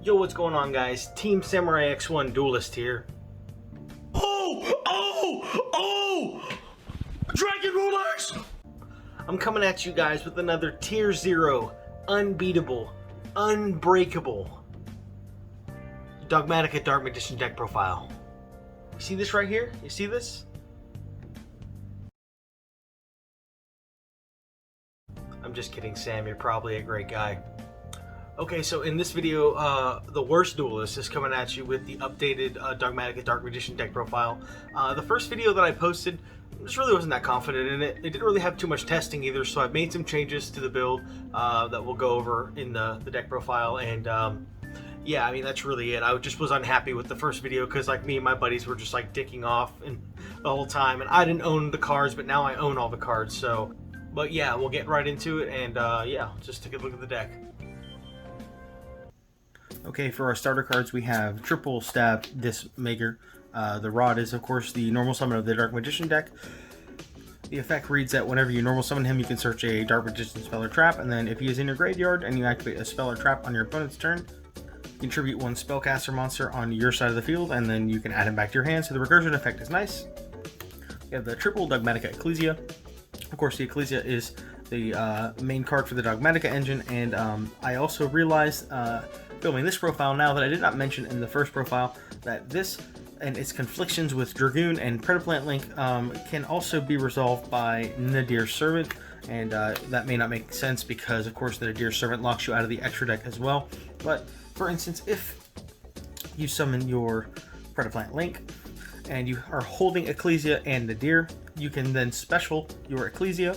Yo, what's going on, guys? Team Samurai X1 Duelist here. Oh! Dragon Rulers! I'm coming at you guys with another Tier 0, unbeatable, unbreakable Dogmatika Dark Magician deck profile. You see this right here? You see this? I'm just kidding, Sam. You're probably a great guy. Okay, so in this video, the worst duelist is coming at you with the updated Dogmatika Dark Magician deck profile. The first video that I posted, just really wasn't that confident in it. It didn't really have too much testing either, so I've made some changes to the build that we'll go over in the deck profile. And yeah, I mean, that's really it. I just was unhappy with the first video because, like, me and my buddies were just like dicking off and the whole time, and I didn't own the cards, but now I own all the cards. So, but yeah, we'll get right into it, and yeah, just take a look at the deck. Okay, for our starter cards, we have Triple Stab this Meguro. The rod is, of course, the normal summon of the Dark Magician deck. The effect reads that whenever you normal summon him, you can search a Dark Magician spell or trap, and then if he is in your graveyard and you activate a spell or trap on your opponent's turn, contribute one spellcaster monster on your side of the field, and then you can add him back to your hand, so the recursion effect is nice. We have the Triple Dogmatika Ecclesia. Of course, the Ecclesia is the main card for the Dogmatika engine, and I also realized filming this profile now that I did not mention in the first profile that this and its conflictions with Dragoon and Predaplant Link can also be resolved by Nadir's Servant, and that may not make sense because, of course, the Nadir's Servant locks you out of the extra deck as well. But for instance, if you summon your Predaplant Link and you are holding Ecclesia and Nadir, you can then special your Ecclesia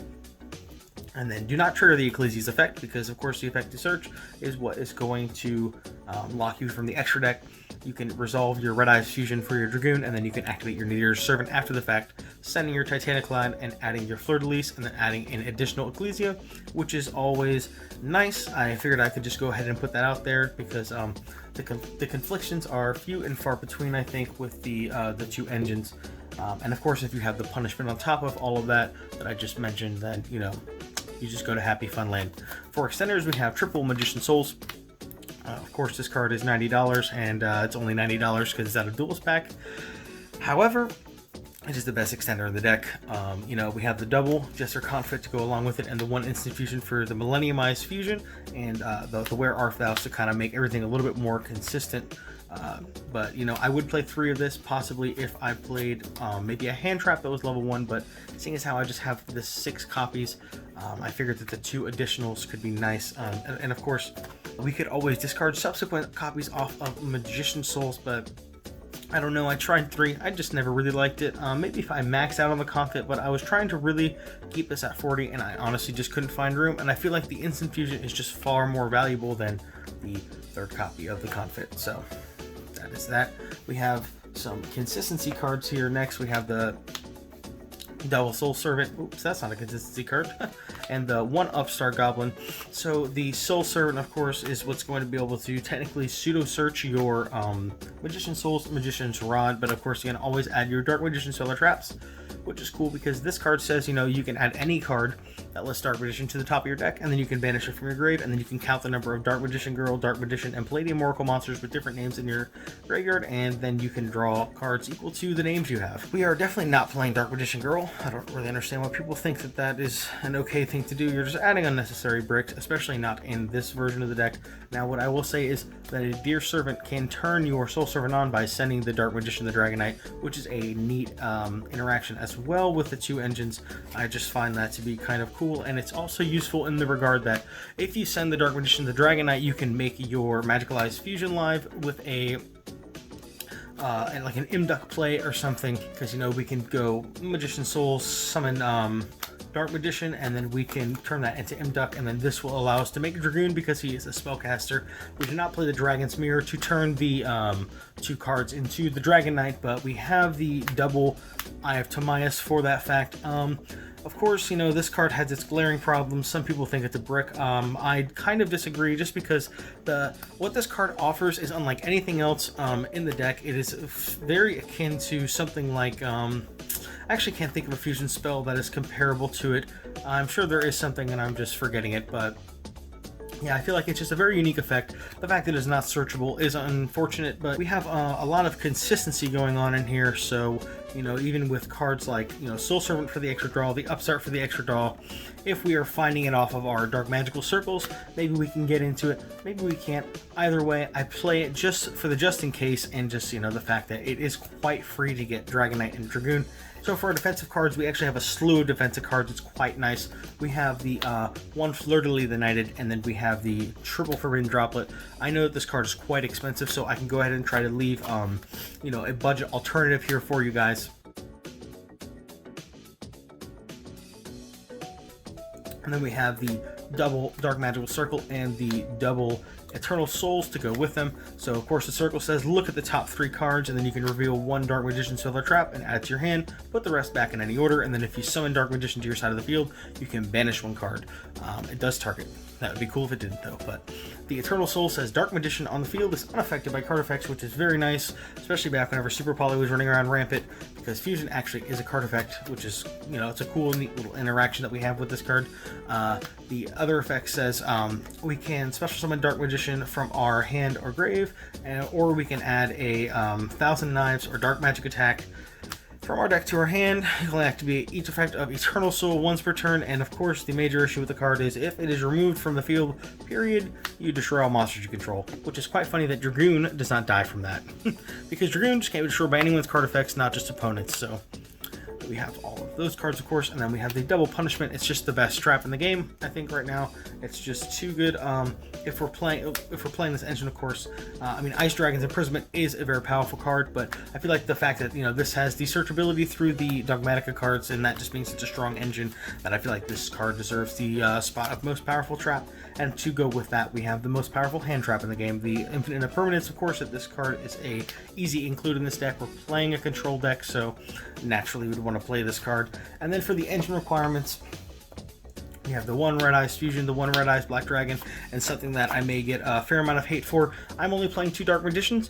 and then do not trigger the Ecclesia's effect because, of course, the effect to search is what is going to lock you from the extra deck. You can resolve your Red Eyes Fusion for your Dragoon, and then you can activate your Nadir's Servant after the fact, sending your Titaniclad and adding your Fleur-de-Lis, and then adding an additional Ecclesia, which is always nice. I figured I could just go ahead and put that out there because the conflictions are few and far between, I think, with the two engines. And of course, if you have the punishment on top of all of that I just mentioned, then, you know, you just go to Happy Fun Land. For extenders, we have Triple Magician Souls. Of course, this card is $90, and it's only $90 because it's out of Duelist Pack. However, it is the best extender in the deck. You know, we have the double Jester Conflict to go along with it, and the one instant fusion for the Millenniumized Fusion, and the Wear Arthos to kind of make everything a little bit more consistent. But, you know, I would play 3 of this, possibly if I played maybe a hand trap that was level 1, but seeing as how I just have the 6 copies, I figured that the 2 additionals could be nice. And of course, we could always discard subsequent copies off of Magician Souls, but I don't know, I tried 3, I just never really liked it. Maybe if I maxed out on the Confit, but I was trying to really keep this at 40, and I honestly just couldn't find room, and I feel like the Instant Fusion is just far more valuable than the 3rd copy of the Confit, so that is that. We have some consistency cards here. Next, we have the Double Soul Servant. Oops, that's not a consistency card. And the 1-Up Star Goblin. So the Soul Servant, of course, is what's going to be able to technically pseudo-search your Magician Souls, Magician's Rod, but of course you can always add your Dark Magician Solar Traps, which is cool because this card says, you know, you can add any card that lists Dark Magician to the top of your deck, and then you can banish it from your grave, and then you can count the number of Dark Magician Girl, Dark Magician, and Palladium Oracle monsters with different names in your graveyard, and then you can draw cards equal to the names you have. We are definitely not playing Dark Magician Girl. I don't really understand why people think that that is an okay thing to do. You're just adding unnecessary bricks, especially not in this version of the deck. Now, what I will say is that a Dear Servant can turn your Soul Servant on by sending the Dark Magician the Dragon Knight, which is a neat interaction as well with the 2 engines. I just find that to be kind of cool, and it's also useful in the regard that if you send the Dark Magician the Dragon Knight, you can make your Magicalized Fusion live with a like an Imduck play or something, because, you know, we can go Magician Souls, summon Dark Magician, and then we can turn that into Imduck, and then this will allow us to make a Dragoon because he is a spellcaster. We do not play the Dragon's Mirror to turn the 2 cards into the Dragon Knight, but we have the double Eye of Timaeus for that fact. Of course, you know, this card has its glaring problems. Some people think it's a brick. I kind of disagree, just because what this card offers is unlike anything else in the deck. It is very akin to something like I actually can't think of a fusion spell that is comparable to it. I'm sure there is something and I'm just forgetting it, but Yeah, I feel like it's just a very unique effect. The fact that it's not searchable is unfortunate, but we have a lot of consistency going on in here. So, you know, even with cards like, you know, Soul Servant for the extra draw, the Upstart for the extra draw, if we are finding it off of our Dark Magical Circles, maybe we can get into it, maybe we can't. Either way, I play it just for the just in case, and just, you know, the fact that it is quite free to get Dragon Knight and Dragoon. So for our defensive cards, we actually have a slew of defensive cards. It's quite nice. We have the one Fleur-de-Lis the Knighted, and then we have the triple Forbidden Droplet. I know that this card is quite expensive, so I can go ahead and try to leave, you know, a budget alternative here for you guys. And then we have the double Dark Magical Circle and the double Eternal Souls to go with them. So of course the circle says look at the top 3 cards, and then you can reveal one Dark Magician Solar Trap and add it to your hand, put the rest back in any order, and then if you summon Dark Magician to your side of the field, you can banish one card. It does target. That would be cool if it didn't though, but the Eternal Soul says Dark Magician on the field is unaffected by card effects, which is very nice, especially back whenever Super Poly was running around rampant, because Fusion actually is a card effect, which is, you know, it's a cool, neat little interaction that we have with this card. The other effect says we can special summon Dark Magician from our hand or grave, or we can add a Thousand Knives or Dark Magic attack from our deck to our hand. You can activate each effect of Eternal Soul once per turn, and of course the major issue with the card is if it is removed from the field, period, you destroy all monsters you control, which is quite funny that Dragoon does not die from that. Because Dragoon just can't be destroyed by anyone's card effects, not just opponents. So we have all of those cards, of course, and then we have the double punishment. It's just the best trap in the game, I think, right now. It's just too good. If we're playing this engine, of course. I mean, Ice Dragon's Imprisonment is a very powerful card, but I feel like the fact that, you know, this has the searchability through the Dogmatika cards, and that just being such a strong engine, that I feel like this card deserves the spot of most powerful trap. And to go with that, we have the most powerful hand trap in the game, the Infinite Impermanence. Of course, that this card is a easy include in this deck. We're playing a control deck, so naturally we'd want to play this card. And then for the engine requirements, we have the one Red Eyes Fusion, the one Red Eyes Black Dragon, and something that I may get a fair amount of hate for. I'm only playing 2 Dark Magicians.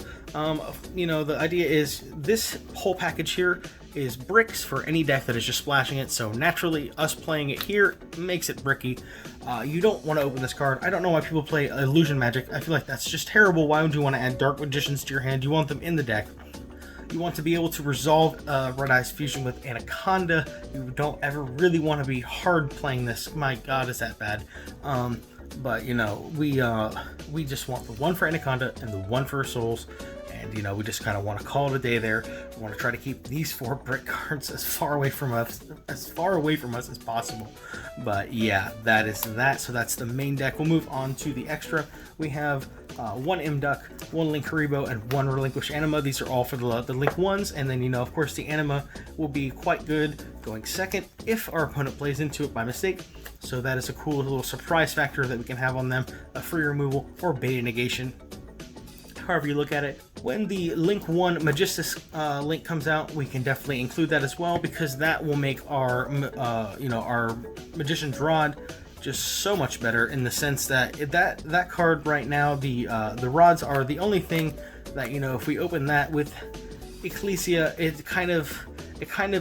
You know, the idea is this whole package here is bricks for any deck that is just splashing it, so naturally us playing it here makes it bricky. You don't want to open this card. I don't know why people play Illusion Magic. I feel like that's just terrible. Why would you want to add Dark Magicians to your hand? You want them in the deck. You want to be able to resolve Red Eyes Fusion with Anaconda. You don't ever really want to be hard playing this. My god, is that bad. But, you know, we just want the one for Anaconda and the one for Souls. And, you know, we just kind of want to call it a day there. We want to try to keep these 4 brick cards as far away from us as possible. But yeah, that is that. So that's the main deck. We'll move on to the extra. We have one Imduck, one Link Haribo, and one Relinquish Anima. These are all for the Link ones. And then, you know, of course, the Anima will be quite good going second if our opponent plays into it by mistake. So that is a cool little surprise factor that we can have on them. A free removal or beta negation, however you look at it. When the Link 1 Magistus link comes out, we can definitely include that as well, because that will make our you know, our Magician's Rod just so much better, in the sense that that card right now, the rods are the only thing that, you know, if we open that with Ecclesia, it kind of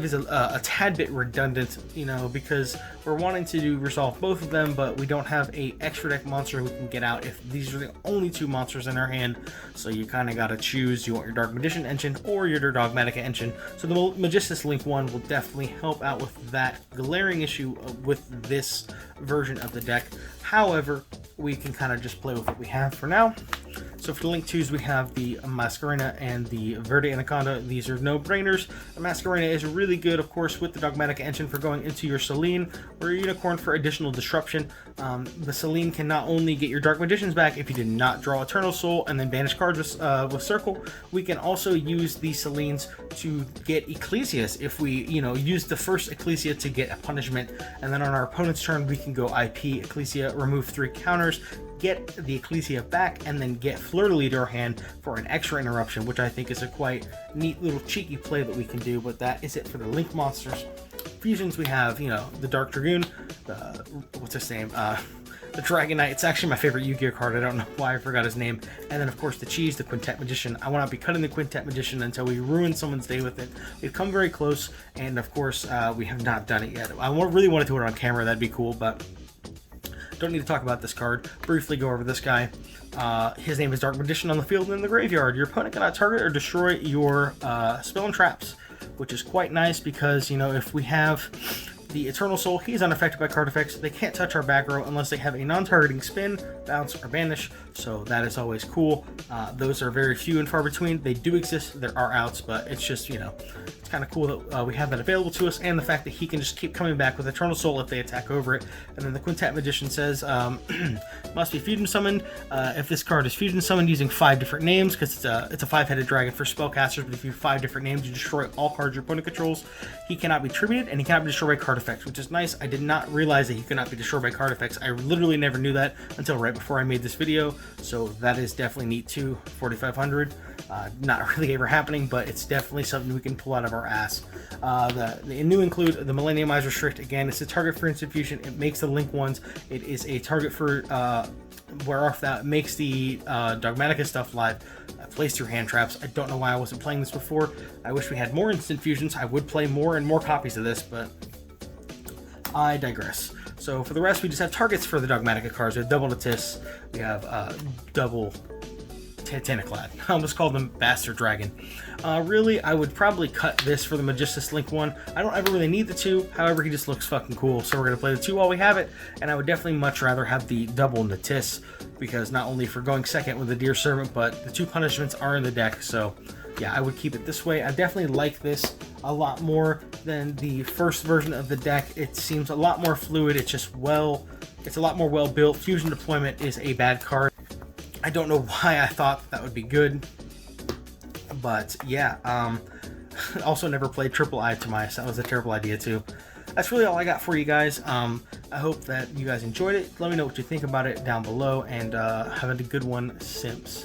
is a tad bit redundant, you know, because we're wanting to resolve both of them, but we don't have a extra deck monster we can get out if these are the only 2 monsters in our hand. So you kind of got to choose. You want your Dark Magician engine or your Dogmatika engine. So the Magistus Link 1 will definitely help out with that glaring issue with this version of the deck. However, we can kind of just play with what we have for now. So for the Link 2s, we have the Masquerena and the Verde Anaconda. These are no-brainers. The Masquerena is really good, of course, with the Dogmatika engine for going into your Selene or your Unicorn for additional disruption. The Selene can not only get your Dark Magicians back if you did not draw Eternal Soul and then banish cards with Circle, we can also use the Selenes to get Ecclesias if we, you know, use the first Ecclesia to get a punishment, and then on our opponent's turn we can go IP Ecclesia, remove 3 counters, get the Ecclesia back, and then get Fleur-de-Lis to our hand for an extra interruption, which I think is a quite neat little cheeky play that we can do. But that is it for the Link monsters. Fusions, we have, you know, the Dark Dragoon, what's his name? The Dragon Knight. It's actually my favorite Yu-Gi-Oh card. I don't know why I forgot his name. And then, of course, the Cheese, the Quintet Magician. I will not be cutting the Quintet Magician until we ruin someone's day with it. We've come very close, and of course, we have not done it yet. I really want to do it on camera. That'd be cool, but don't need to talk about this card. Briefly go over this guy. His name is Dark Magician. On the field and in the graveyard, your opponent cannot target or destroy your spell and traps, which is quite nice because, you know, if we have the Eternal Soul, he's unaffected by card effects. They can't touch our back row unless they have a non-targeting spin, bounce, or banish, so that is always cool. Those are very few and far between. They do exist, there are outs, but it's just, you know, it's kind of cool that we have that available to us, and the fact that he can just keep coming back with Eternal Soul if they attack over it. And then the Quintet Magician says, must be fusion summoned. If this card is fusion summoned using 5 different names, because it's a 5-headed dragon for spellcasters, but if you have 5 different names, you destroy all cards your opponent controls. He cannot be tributed, and he cannot be destroyed by card effects, which is nice. I did not realize that he could not be destroyed by card effects. I literally never knew that until right before I made this video, so that is definitely neat too. 4,500, not really ever happening, but it's definitely something we can pull out of our ass. The new include the Millennium Eyes Restrict. Again, it's a target for instant fusion. It makes the link ones. It is a target for where off that makes the Dogmatika stuff live. Place your hand traps. I don't know why I wasn't playing this before. I wish we had more instant fusions. I would play more and more copies of this, but I digress. So for the rest, we just have targets for the Dogmatika cards. We have double Natis. We have double Titaniklad. I almost called them Bastard Dragon. Really, I would probably cut this for the Magistus Link one. I don't ever really need the 2. However, he just looks fucking cool. So we're going to play the 2 while we have it. And I would definitely much rather have the double Natis, because not only for going second with the Deer Servant, but the 2 punishments are in the deck. So yeah, I would keep it this way. I definitely like this a lot more than the first version of the deck. It seems a lot more fluid. It's just it's a lot more well built. Fusion Deployment is a bad card. I don't know why I thought that would be good, but yeah. Also never played Triple Eye Timaeus. That was a terrible idea too. That's really all I got for you guys. I hope that you guys enjoyed it. Let me know what you think about it down below, and have a good one, Simps.